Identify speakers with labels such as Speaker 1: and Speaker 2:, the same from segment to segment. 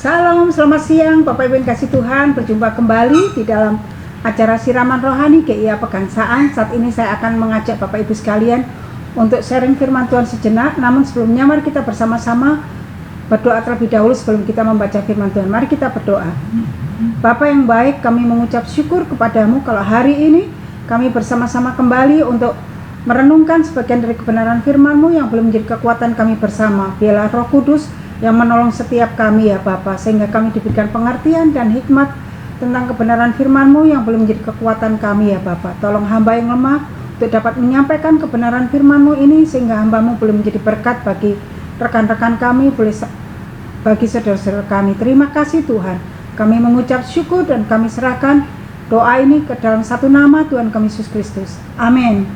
Speaker 1: Salam, selamat siang Bapak Ibu yang kasih Tuhan. Berjumpa kembali di dalam acara siraman rohani GIA Pegangsaan. Saat ini saya akan mengajak Bapak Ibu sekalian untuk sharing firman Tuhan sejenak. Namun sebelumnya mari kita bersama-sama berdoa terlebih dahulu sebelum kita membaca firman Tuhan. Mari kita berdoa. Bapa yang baik, kami mengucap syukur kepadamu kalau hari ini kami bersama-sama kembali untuk merenungkan sebagian dari kebenaran firman-Mu yang belum menjadi kekuatan kami bersama. Biarlah Roh Kudus yang menolong setiap kami ya Bapa, sehingga kami diberikan pengertian dan hikmat tentang kebenaran firman-Mu yang belum menjadi kekuatan kami ya Bapa. Tolong hamba yang lemah untuk dapat menyampaikan kebenaran firman-Mu ini, sehingga hamba-Mu boleh menjadi berkat bagi rekan-rekan kami, boleh bagi saudara-saudara kami. Terima kasih Tuhan. Kami mengucap syukur dan kami serahkan doa ini ke dalam satu nama Tuhan kami Yesus Kristus. Amin.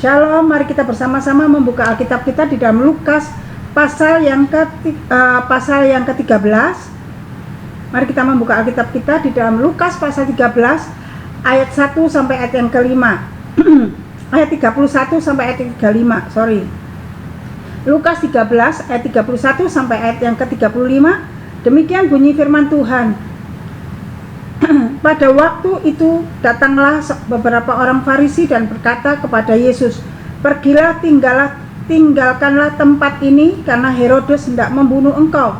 Speaker 1: Shalom, mari kita bersama-sama membuka Alkitab kita di dalam Lukas pasal yang ke-13. Mari kita membuka Alkitab kita di dalam Lukas pasal 13 ayat 1 sampai ayat yang ke-5. Ayat 31 sampai ayat 35, sorry. Lukas 13 ayat 31 sampai ayat yang ke-35. Demikian bunyi firman Tuhan. Pada waktu itu datanglah beberapa orang Farisi dan berkata kepada Yesus, "Pergilah, tinggalkanlah tempat ini, karena Herodes hendak membunuh engkau."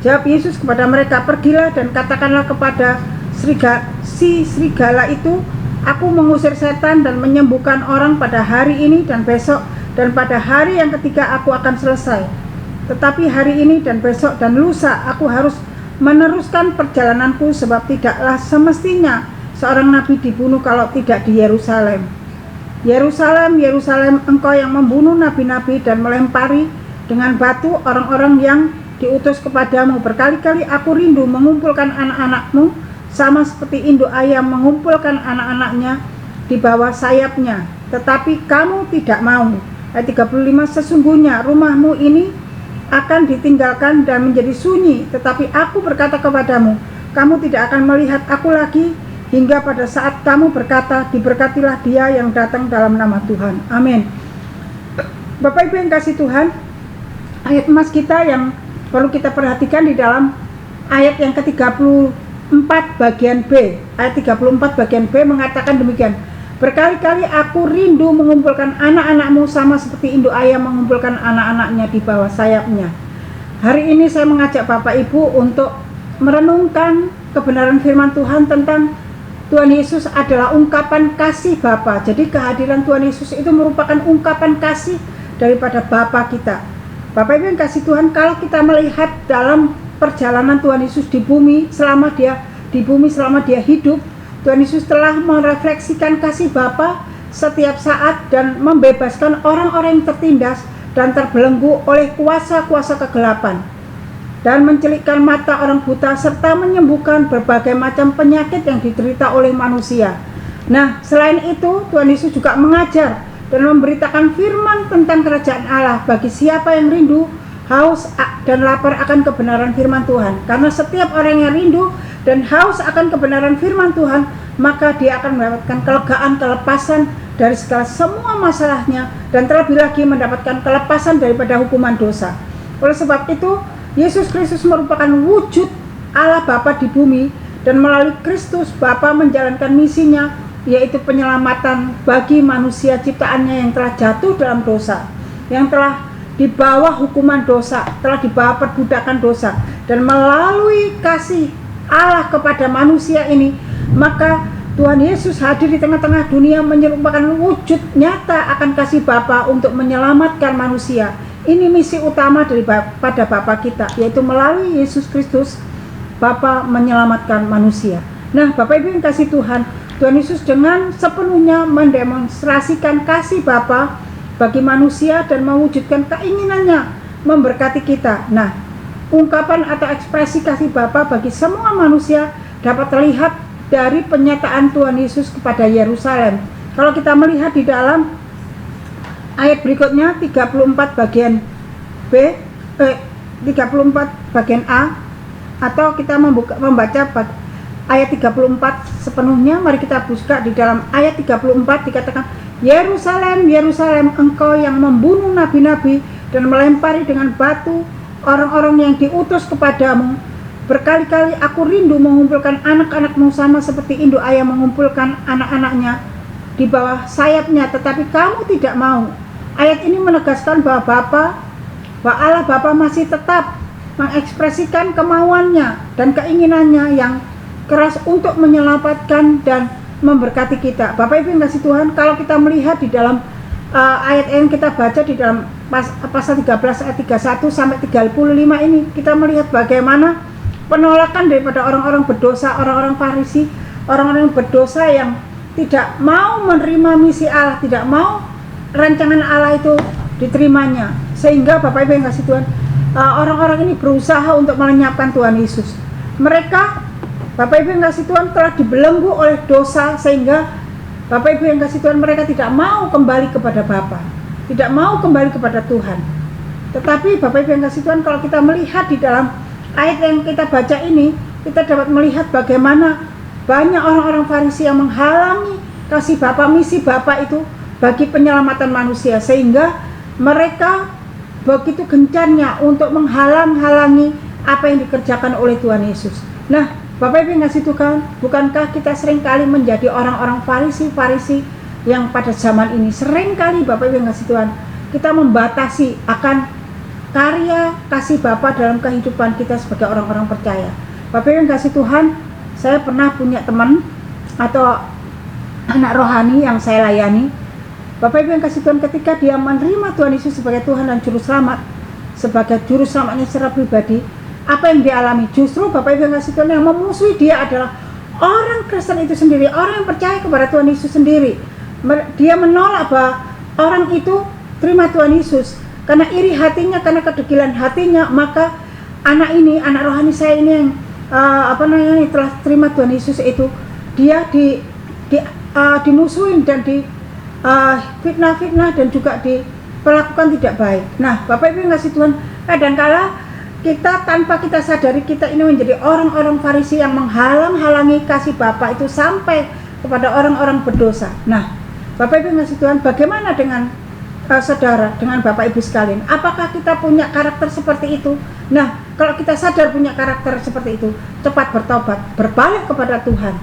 Speaker 1: Jawab Yesus kepada mereka, "Pergilah dan katakanlah kepada serigala itu, aku mengusir setan dan menyembuhkan orang pada hari ini dan besok, dan pada hari yang ketiga aku akan selesai. Tetapi hari ini dan besok dan lusa aku harus meneruskan perjalananku, sebab tidaklah semestinya seorang nabi dibunuh kalau tidak di Yerusalem. Yerusalem, Yerusalem, engkau yang membunuh nabi-nabi dan melempari dengan batu orang-orang yang diutus kepadamu. Berkali-kali aku rindu mengumpulkan anak-anakmu, sama seperti induk ayam mengumpulkan anak-anaknya di bawah sayapnya, tetapi kamu tidak mau." Ayat 35, "Sesungguhnya rumahmu ini akan ditinggalkan dan menjadi sunyi, tetapi aku berkata kepadamu, kamu tidak akan melihat aku lagi hingga pada saat kamu berkata, diberkatilah dia yang datang dalam nama Tuhan." Amin. Bapak Ibu yang kasih Tuhan, ayat emas kita yang perlu kita perhatikan di dalam ayat yang ke-34 bagian B. Ayat 34 bagian B mengatakan demikian, "Berkali-kali aku rindu mengumpulkan anak-anakmu sama seperti induk ayam mengumpulkan anak-anaknya di bawah sayapnya." Hari ini saya mengajak Bapak Ibu untuk merenungkan kebenaran firman Tuhan tentang Tuhan Yesus adalah ungkapan kasih Bapa. Jadi kehadiran Tuhan Yesus itu merupakan ungkapan kasih daripada Bapa kita. Bapak Ibu yang kasih Tuhan, kalau kita melihat dalam perjalanan Tuhan Yesus di bumi selama dia hidup, Tuhan Yesus telah merefleksikan kasih Bapa setiap saat dan membebaskan orang-orang yang tertindas dan terbelenggu oleh kuasa-kuasa kegelapan, dan mencelikkan mata orang buta serta menyembuhkan berbagai macam penyakit yang diderita oleh manusia. Nah, selain itu Tuhan Yesus juga mengajar dan memberitakan firman tentang kerajaan Allah bagi siapa yang rindu, haus dan lapar akan kebenaran firman Tuhan. Karena setiap orang yang rindu dan haus akan kebenaran firman Tuhan, maka dia akan mendapatkan kelegaan, kelepasan dari segala semua masalahnya, dan terlebih lagi mendapatkan kelepasan daripada hukuman dosa. Oleh sebab itu, Yesus Kristus merupakan wujud Allah Bapa di bumi, dan melalui Kristus Bapa menjalankan misinya, yaitu penyelamatan bagi manusia ciptaannya yang telah jatuh dalam dosa, yang telah di bawah hukuman dosa, telah di bawah perbudakan dosa, dan melalui kasih Allah kepada manusia ini, maka Tuhan Yesus hadir di tengah-tengah dunia merupakan wujud nyata akan kasih Bapa untuk menyelamatkan manusia. Ini misi utama daripada Bapa kita, yaitu melalui Yesus Kristus Bapa menyelamatkan manusia. Nah, Bapak Ibu yang kasih Tuhan, Tuhan Yesus dengan sepenuhnya mendemonstrasikan kasih Bapa bagi manusia dan mewujudkan keinginannya memberkati kita. Nah, ungkapan atau ekspresi kasih Bapa bagi semua manusia dapat terlihat dari penyataan Tuhan Yesus kepada Yerusalem. Kalau kita melihat di dalam ayat berikutnya 34 bagian B, 34 bagian A, atau kita membaca ayat 34 sepenuhnya. Mari kita buka di dalam ayat 34 dikatakan, "Yerusalem, Yerusalem, engkau yang membunuh nabi-nabi dan melempari dengan batu orang-orang yang diutus kepadamu. Berkali-kali aku rindu mengumpulkan anak-anakmu sama seperti induk ayam mengumpulkan anak-anaknya di bawah sayapnya, tetapi kamu tidak mau. Ayat ini menegaskan bahwa Allah Bapa masih tetap mengekspresikan kemauannya dan keinginannya yang keras untuk menyelamatkan dan memberkati kita. Bapak Ibu yang kasih Tuhan, kalau kita melihat di dalam ayat yang kita baca di dalam pasal 13 ayat 31 sampai 35 ini, kita melihat bagaimana penolakan daripada orang-orang berdosa, orang-orang Farisi, orang-orang berdosa yang tidak mau menerima misi Allah, tidak mau rancangan Allah itu diterimanya. Sehingga Bapak Ibu yang kasih Tuhan, orang-orang ini berusaha untuk melenyapkan Tuhan Yesus. Mereka, Bapak Ibu yang kasih Tuhan, telah dibelenggu oleh dosa, sehingga Bapak Ibu yang kasih Tuhan, mereka tidak mau kembali kepada Bapa, tidak mau kembali kepada Tuhan. Tetapi Bapak Ibu yang kasih Tuhan, kalau kita melihat di dalam ayat yang kita baca ini, kita dapat melihat bagaimana banyak orang-orang Farisi yang menghalangi kasih Bapa, misi Bapa itu bagi penyelamatan manusia, sehingga mereka begitu gencarnya untuk menghalang-halangi apa yang dikerjakan oleh Tuhan Yesus. Nah, Bapak Ibu yang kasih Tuhan, bukankah kita seringkali menjadi orang-orang Farisi yang pada zaman ini seringkali Bapak Ibu yang kasih Tuhan, kita membatasi akan karya kasih Bapa dalam kehidupan kita sebagai orang-orang percaya. Bapak Ibu yang kasih Tuhan, saya pernah punya teman atau anak rohani yang saya layani. Bapak Ibu yang kasih Tuhan, ketika dia menerima Tuhan Yesus sebagai Tuhan dan Juru Selamat, sebagai Juru Selamatnya secara pribadi, apa yang dia alami? Justru Bapak Ibu yang kasih Tuhan, yang memusuhi dia adalah orang Kristen itu sendiri, orang yang percaya kepada Tuhan Yesus sendiri. Dia menolak bahwa orang itu terima Tuhan Yesus karena iri hatinya, karena kedegilan hatinya. Maka anak rohani saya ini yang telah terima Tuhan Yesus itu, dia dimusuhin dan fitnah dan juga diperlakukan tidak baik. Nah, Bapak Ibu yang kasih Tuhan, kadangkala kita tanpa kita sadari, kita ini menjadi orang-orang Farisi yang menghalang-halangi kasih Bapa itu sampai kepada orang-orang berdosa. Nah, Bapak Ibu yang kasih Tuhan, bagaimana dengan saudara, dengan Bapak Ibu sekalian? Apakah kita punya karakter seperti itu? Nah, kalau kita sadar punya karakter seperti itu, cepat bertobat, berbalik kepada Tuhan,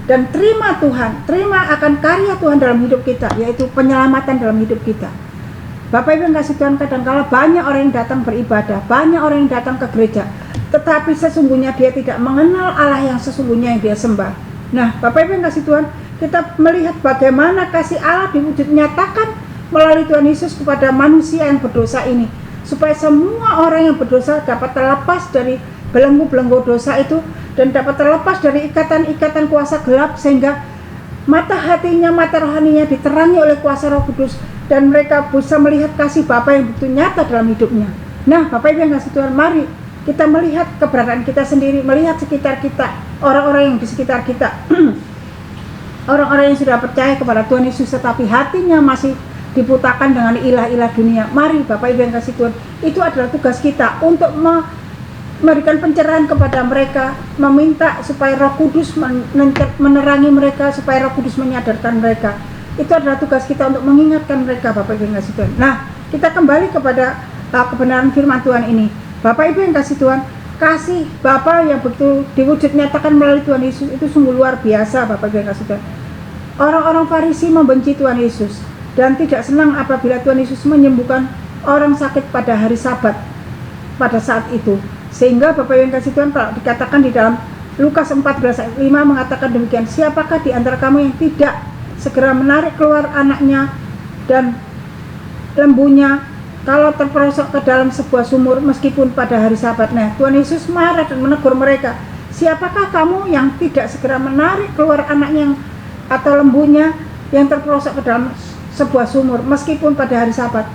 Speaker 1: dan terima Tuhan, terima akan karya Tuhan dalam hidup kita, yaitu penyelamatan dalam hidup kita. Bapak Ibu yang kasih Tuhan, kadang-kala banyak orang yang datang beribadah, banyak orang yang datang ke gereja, tetapi sesungguhnya dia tidak mengenal Allah yang sesungguhnya yang dia sembah. Nah, Bapak Ibu yang kasih Tuhan, kita melihat bagaimana kasih Allah diwujud nyatakan melalui Tuhan Yesus kepada manusia yang berdosa ini, supaya semua orang yang berdosa dapat terlepas dari belenggu-belenggu dosa itu, dan dapat terlepas dari ikatan-ikatan kuasa gelap, sehingga mata hatinya, mata rohaninya diterangi oleh kuasa Roh Kudus, dan mereka bisa melihat kasih Bapa yang begitu nyata dalam hidupnya. Nah, Bapak Ibu yang kasih Tuhan, mari kita melihat keberadaan kita sendiri, melihat sekitar kita, orang-orang yang di sekitar kita, orang-orang yang sudah percaya kepada Tuhan Yesus tetapi hatinya masih diputakan dengan ilah-ilah dunia. Mari Bapak Ibu yang kasih Tuhan, itu adalah tugas kita untuk memberikan pencerahan kepada mereka, meminta supaya Roh Kudus menerangi mereka, supaya Roh Kudus menyadarkan mereka. Itu adalah tugas kita untuk mengingatkan mereka, Bapak Ibu yang kasih Tuhan. Nah, kita kembali kepada kebenaran firman Tuhan ini. Bapak Ibu yang kasih Tuhan, kasih Bapa yang begitu diwujud nyatakan melalui Tuhan Yesus itu sungguh luar biasa, Bapak Ibu yang kasih Tuhan. Orang-orang Farisi membenci Tuhan Yesus dan tidak senang apabila Tuhan Yesus menyembuhkan orang sakit pada hari Sabat pada saat itu. Sehingga Bapak Ibu yang kasih Tuhan, kalau dikatakan di dalam Lukas 14 ayat 5 mengatakan demikian, siapakah di antara kamu yang tidak segera menarik keluar anaknya dan lembunya kalau terperosok ke dalam sebuah sumur meskipun pada hari Sabat? Nah, Tuhan Yesus marah dan menegur mereka, siapakah kamu yang tidak segera menarik keluar anaknya atau lembunya yang terperosok ke dalam sebuah sumur meskipun pada hari Sabat?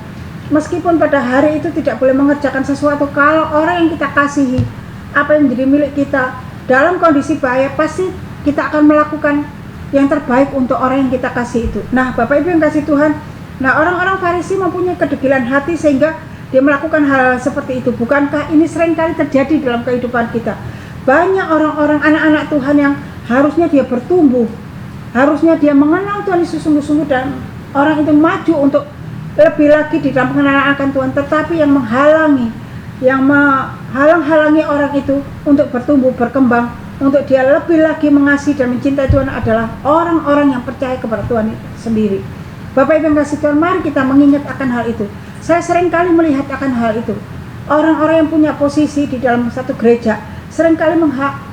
Speaker 1: Meskipun pada hari itu tidak boleh mengerjakan sesuatu, kalau orang yang kita kasihi, apa yang menjadi milik kita dalam kondisi bahaya, pasti kita akan melakukan yang terbaik untuk orang yang kita kasih itu. Nah, Bapak Ibu yang kasih Tuhan, nah orang-orang Farisi mempunyai kedegilan hati sehingga dia melakukan hal seperti itu. Bukankah ini seringkali terjadi dalam kehidupan kita? Banyak orang-orang, anak-anak Tuhan yang harusnya dia bertumbuh, harusnya dia mengenal Tuhan Yesus sungguh-sungguh, dan orang itu maju untuk lebih lagi di dalam pengenalan akan Tuhan, tetapi yang menghalangi, yang halang-halangi orang itu untuk bertumbuh, berkembang, untuk dia lebih lagi mengasihi dan mencintai Tuhan adalah orang-orang yang percaya kepada Tuhan sendiri. Bapak Ibu yang kasih Tuhan, mari kita mengingat akan hal itu. Saya sering kali melihat akan hal itu. Orang-orang yang punya posisi di dalam satu gereja, seringkali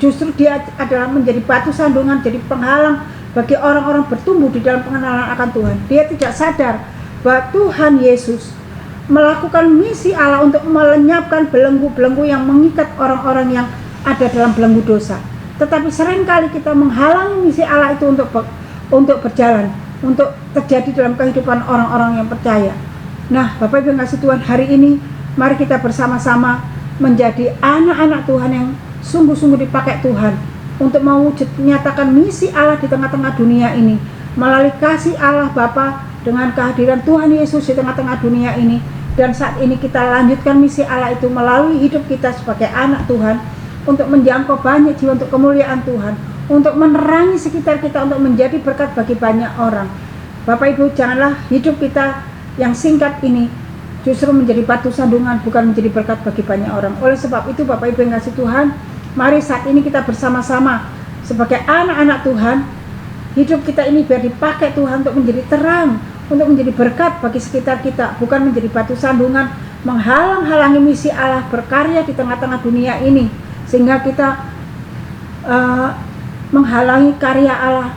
Speaker 1: justru dia adalah menjadi batu sandungan, jadi penghalang bagi orang-orang bertumbuh di dalam pengenalan akan Tuhan. Dia tidak sadar bahwa Tuhan Yesus melakukan misi Allah untuk melenyapkan belenggu-belenggu yang mengikat orang-orang yang ada dalam belenggu dosa. Tetapi seringkali kita menghalangi misi Allah itu untuk berjalan, untuk terjadi dalam kehidupan orang-orang yang percaya. Nah, Bapak Ibu yang kasih Tuhan, hari ini mari kita bersama-sama menjadi anak-anak Tuhan yang sungguh-sungguh dipakai Tuhan untuk mewujud menyatakan misi Allah di tengah-tengah dunia ini melalui kasih Allah Bapa dengan kehadiran Tuhan Yesus di tengah-tengah dunia ini. Dan saat ini kita lanjutkan misi Allah itu melalui hidup kita sebagai anak Tuhan untuk menjangkau banyak jiwa untuk kemuliaan Tuhan, untuk menerangi sekitar kita, untuk menjadi berkat bagi banyak orang. Bapak Ibu, janganlah hidup kita yang singkat ini justru menjadi batu sandungan, bukan menjadi berkat bagi banyak orang. Oleh sebab itu Bapak Ibu yang kasih Tuhan, mari saat ini kita bersama-sama sebagai anak-anak Tuhan, hidup kita ini biar dipakai Tuhan untuk menjadi terang, untuk menjadi berkat bagi sekitar kita, bukan menjadi batu sandungan, menghalang-halangi misi Allah berkarya di tengah-tengah dunia ini, sehingga kita menghalangi karya Allah,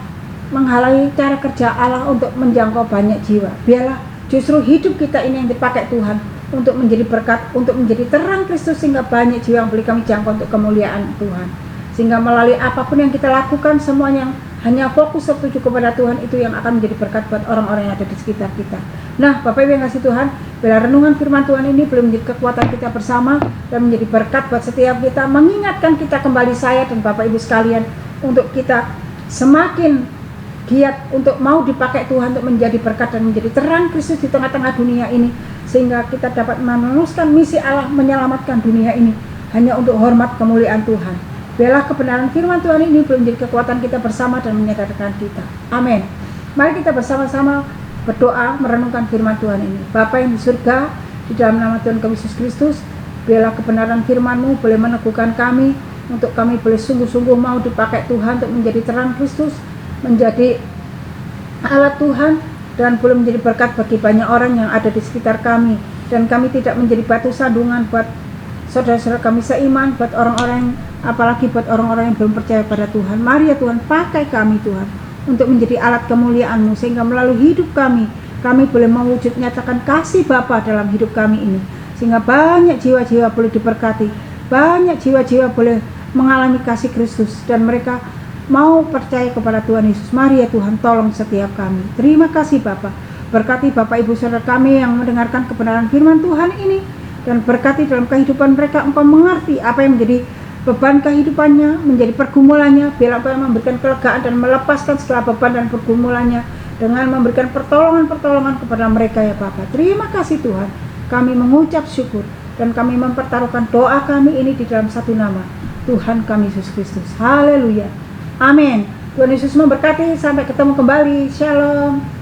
Speaker 1: menghalangi cara kerja Allah untuk menjangkau banyak jiwa. Biarlah justru hidup kita ini yang dipakai Tuhan untuk menjadi berkat, untuk menjadi terang Kristus, sehingga banyak jiwa yang boleh kami jangkau untuk kemuliaan Tuhan. Sehingga melalui apapun yang kita lakukan, semuanya hanya fokus tertuju kepada Tuhan, itu yang akan menjadi berkat buat orang-orang yang ada di sekitar kita. Nah, Bapak Ibu yang kasih Tuhan, bila renungan firman Tuhan ini belum menjadi kekuatan kita bersama dan menjadi berkat buat setiap kita, mengingatkan kita kembali, saya dan Bapak Ibu sekalian, untuk kita semakin giat untuk mau dipakai Tuhan untuk menjadi berkat dan menjadi terang Kristus di tengah-tengah dunia ini, sehingga kita dapat meneruskan misi Allah menyelamatkan dunia ini hanya untuk hormat kemuliaan Tuhan. Biarlah kebenaran firman Tuhan ini belum menjadi kekuatan kita bersama dan menyadarkan kita. Amin. Mari kita bersama-sama berdoa merenungkan firman Tuhan ini. Bapa yang di surga, di dalam nama Tuhan kami Yesus Kristus, biarlah kebenaran firman-Mu boleh meneguhkan kami, untuk kami boleh sungguh-sungguh mau dipakai Tuhan untuk menjadi terang Kristus, menjadi alat Tuhan, dan boleh menjadi berkat bagi banyak orang yang ada di sekitar kami. Dan kami tidak menjadi batu sandungan buat saudara-saudara kami seiman, buat orang-orang, apalagi buat orang-orang yang belum percaya pada Tuhan. Mari ya Tuhan, pakai kami Tuhan untuk menjadi alat kemuliaan-Mu, sehingga melalui hidup kami boleh mewujud nyatakan kasih Bapa dalam hidup kami ini, sehingga banyak jiwa-jiwa boleh diberkati, banyak jiwa-jiwa boleh mengalami kasih Kristus, dan mereka mau percaya kepada Tuhan Yesus. Mari ya Tuhan, tolong setiap kami. Terima kasih Bapa. Berkati Bapak Ibu Saudara kami yang mendengarkan kebenaran firman Tuhan ini, dan berkati dalam kehidupan mereka, Engkau mengerti apa yang menjadi beban kehidupannya, menjadi pergumulannya. Biarlah Engkau yang memberikan kelegaan dan melepaskan segala beban dan pergumulannya dengan memberikan pertolongan-pertolongan kepada mereka ya Bapak. Terima kasih Tuhan. Kami mengucap syukur dan kami mempertaruhkan doa kami ini di dalam satu nama, Tuhan kami Yesus Kristus. Haleluya. Amin. Tuhan Yesus memberkati. Sampai ketemu kembali. Shalom.